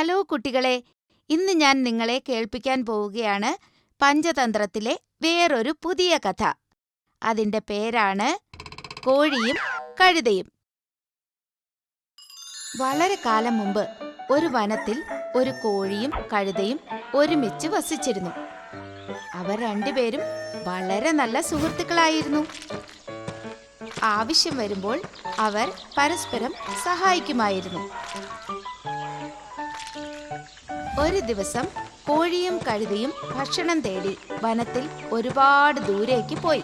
Hello കുട്ടികളെ, ഇന്ന് ഞാൻ നിങ്ങളെ കേൾപ്പിക്കാൻ പോവുകയാണ് പഞ്ചതന്ത്രത്തിലെ വേറൊരു പുതിയ കഥ. അതിന്റെ പേരാണ് കോഴിയും കഴുതയും. വളരെ കാലം മുമ്പ് ഒരു വനത്തിൽ ഒരു കോഴിയും കഴുതയും ഒരുമിച്ച് വസിച്ചിരുന്നു. അവർ രണ്ടുപേരും വളരെ നല്ല സുഹൃത്തുക്കളായിരുന്നു. ആവശ്യം വരുമ്പോൾ അവർ പരസ്പരം സഹായിക്കുമായിരുന്നു. ഒരു ദിവസം കോഴിയും കഴുതയും ഭക്ഷണം തേടി വനത്തിൽ ഒരുപാട് ദൂരേക്ക് പോയി.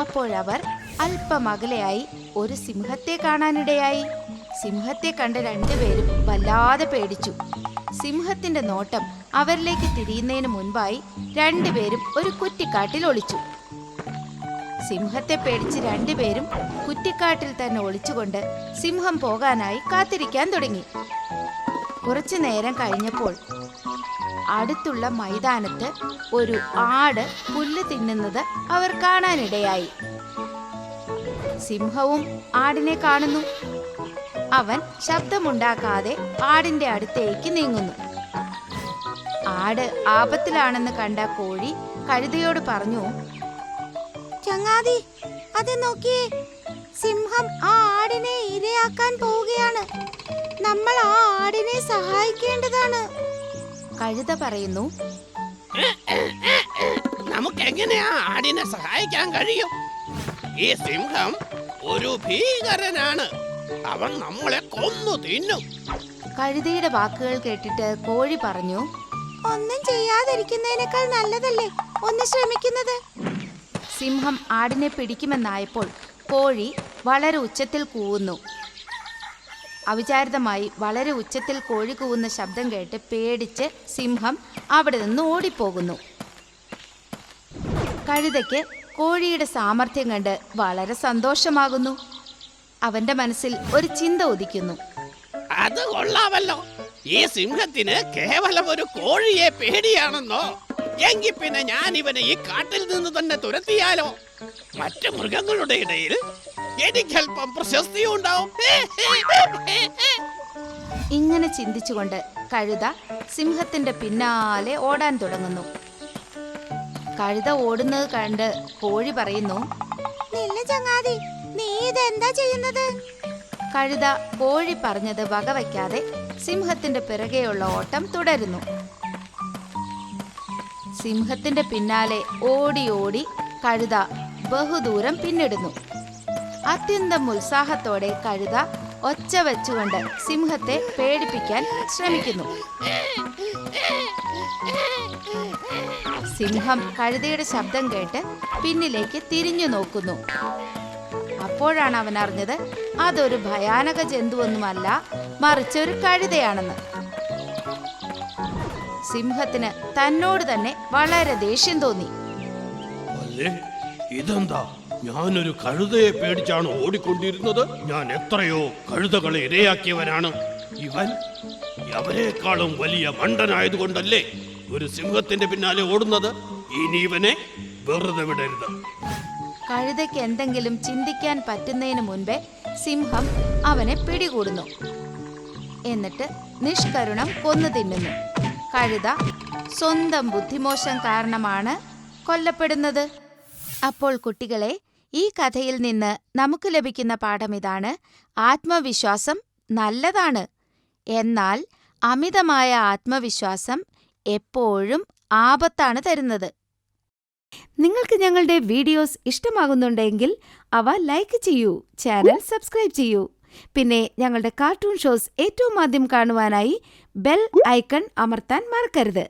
അപ്പോഴവർ അല്പം അകലെയായി ഒരു സിംഹത്തെ കാണാനിടയായി. സിംഹത്തെ കണ്ട രണ്ടുപേരും വല്ലാതെ പേടിച്ചു. സിംഹത്തിന്റെ നോട്ടം അവരിലേക്ക് തിരിയുന്നതിന് മുൻപായി രണ്ടുപേരും ഒരു കുറ്റിക്കാട്ടിൽ ഒളിച്ചു. സിംഹത്തെ പേടിച്ച് രണ്ടുപേരും കുറ്റിക്കാട്ടിൽ തന്നെ ഒളിച്ചുകൊണ്ട് സിംഹം പോകാനായി കാത്തിരിക്കാൻ തുടങ്ങി. കുറച്ചു നേരം കഴിഞ്ഞപ്പോൾ അടുത്തുള്ള മൈതാനത്ത് ഒരു ആട് പുല്ല് തിന്നുന്നത് അവർ കാണാനിടയായി. സിംഹവും ആടിനെ കാണുന്നു. അവൻ ശബ്ദമുണ്ടാക്കാതെ ആടിന്റെ അടുത്തേക്ക് നീങ്ങുന്നു. ആട് ആപത്തിലാണെന്ന് കണ്ട കോഴി കഴുതയോട് പറഞ്ഞു, ചങ്ങാതി, അത് നോക്കിയേ, സിംഹം ആ ആടിനെ ഇരയാക്കാൻ പോവുകയാണ്. നമ്മൾ ആ ആടിനെ സഹായിക്കേണ്ടതാണ്. കഴുത പറയുന്നു, നമുക്ക് എങ്ങനെയാ ആടിനെ സഹായിക്കാൻ കഴിയും? ഈ സിംഹം ഒരു ഭീകരനാണ്. അവൻ നമ്മളെ കൊന്നു തിന്നും. കഴുതയുടെ വാക്കുകൾ കേട്ടിട്ട് കോഴി പറഞ്ഞു, ഒന്നും ചെയ്യാതിരിക്കുന്നതിനേക്കാൾ നല്ലതല്ലേ ഒന്ന് ശ്രമിക്കുന്നത്. സിംഹം ആടിനെ പിടിക്കുമെന്നായപ്പോൾ കോഴി വളരെ ഉച്ചത്തിൽ കൂവുന്നു. അവിചാരിതമായി വളരെ ഉച്ചത്തിൽ കോഴി കൂവുന്ന ശബ്ദം കേട്ട് പേടിച്ച് സിംഹം അവിടെ നിന്ന് ഓടിപ്പോകുന്നു. കഴുതയ്ക്ക് കോഴിയുടെ സാമർഥ്യം കണ്ട് വളരെ സന്തോഷമാകുന്നു. അവന്റെ മനസ്സിൽ ഒരു ചിന്ത ഉദിക്കുന്നു. അത് കൊള്ളാമല്ലോ, ഈ സിംഹത്തിന് കേവലം ഒരു കോഴിയെ പേടിയാണെന്നോ? എങ്കിൽ പിന്നെ ഞാൻ ഇവനെ ഈ കാട്ടിൽ നിന്ന് തന്നെ തുരത്തിയാലോ? മറ്റു മൃഗങ്ങളുടെ ഇടയിൽ എനിക്കല്പം പ്രശസ്തിയും ഉണ്ടാവും. ഇങ്ങനെ ചിന്തിച്ചുകൊണ്ട് കഴുത സിംഹത്തിന്റെ പിന്നാലെ ഓടാൻ തുടങ്ങുന്നു. കഴുത ഓടുന്നത് കണ്ട് കോഴി പറയുന്നു, നില്ല ചങ്ങാതി, നീ ഇതെന്താ ചെയ്യുന്നത്? കഴുത കോഴി പറഞ്ഞത് വകവയ്ക്കാതെ സിംഹത്തിന്റെ പിറകെയുള്ള ഓട്ടം തുടരുന്നു. സിംഹത്തിന്റെ പിന്നാലെ ഓടി ഓടി കഴുത ബഹുദൂരം പിന്നിടുന്നു. അത്യന്തം ഉത്സാഹത്തോടെ കഴുത ഒച്ച വെച്ചുകൊണ്ട് സിംഹത്തെ പേടിപ്പിക്കാൻ ശ്രമിക്കുന്നു. സിംഹം കഴുതയുടെ ശബ്ദം കേട്ട് പിന്നിലേക്ക് തിരിഞ്ഞു നോക്കുന്നു. അപ്പോഴാണ് അവൻ അറിഞ്ഞത് അതൊരു ഭയാനക ജന്തുവൊന്നുമല്ല, മറിച്ച് ഒരു കഴുതയാണെന്ന്. സിംഹത്തിന് തന്നോട് തന്നെ വളരെ ദേഷ്യം തോന്നി. ഇതെന്താ, ഞാനൊരു കഴുതയെ പേടിച്ചാണ് ഓടിക്കൊണ്ടിരുന്നത്. ഞാൻ എത്രയോ കഴുതകളെ ഇരയാക്കിയവനാണ്. ഇവൻ അവരെക്കാളും വലിയ മണ്ടനായതുകൊണ്ടല്ലേ ഒരു സിംഹത്തിന്റെ പിന്നാലെ ഓടുന്നത്. ഇനി ഇവനെ വെറുതെ വിടരുത്. കഴുതയ്ക്ക് എന്തെങ്കിലും ചിന്തിക്കാൻ പറ്റുന്നതിന് മുൻപേ സിംഹം അവനെ പിടികൂടുന്നു. എന്നിട്ട് നിഷ്കരുണം കൊന്നു തിന്നുന്നു. കഴുത സ്വന്തം ബുദ്ധിമോശം കാരണമാണ് കൊല്ലപ്പെടുന്നത്. അപ്പോൾ കുട്ടികളെ, ഈ കഥയിൽ നിന്ന് നമുക്ക് ലഭിക്കുന്ന പാഠം ഇതാണ്: ആത്മവിശ്വാസം നല്ലതാണ്, എന്നാൽ അമിതമായ ആത്മവിശ്വാസം എപ്പോഴും ആപത്താണ് തരുന്നത്. നിങ്ങൾക്ക് ഞങ്ങളുടെ വീഡിയോസ് ഇഷ്ടമാകുന്നുണ്ടെങ്കിൽ അവ ലൈക്ക് ചെയ്യൂ, ചാനൽ സബ്സ്ക്രൈബ് ചെയ്യൂ. പിന്നെ ഞങ്ങളുടെ കാർട്ടൂൺ ഷോസ് ഏറ്റവും ആദ്യം കാണുവാനായി ബെൽ ഐക്കൺ അമർത്താൻ മറക്കരുത്.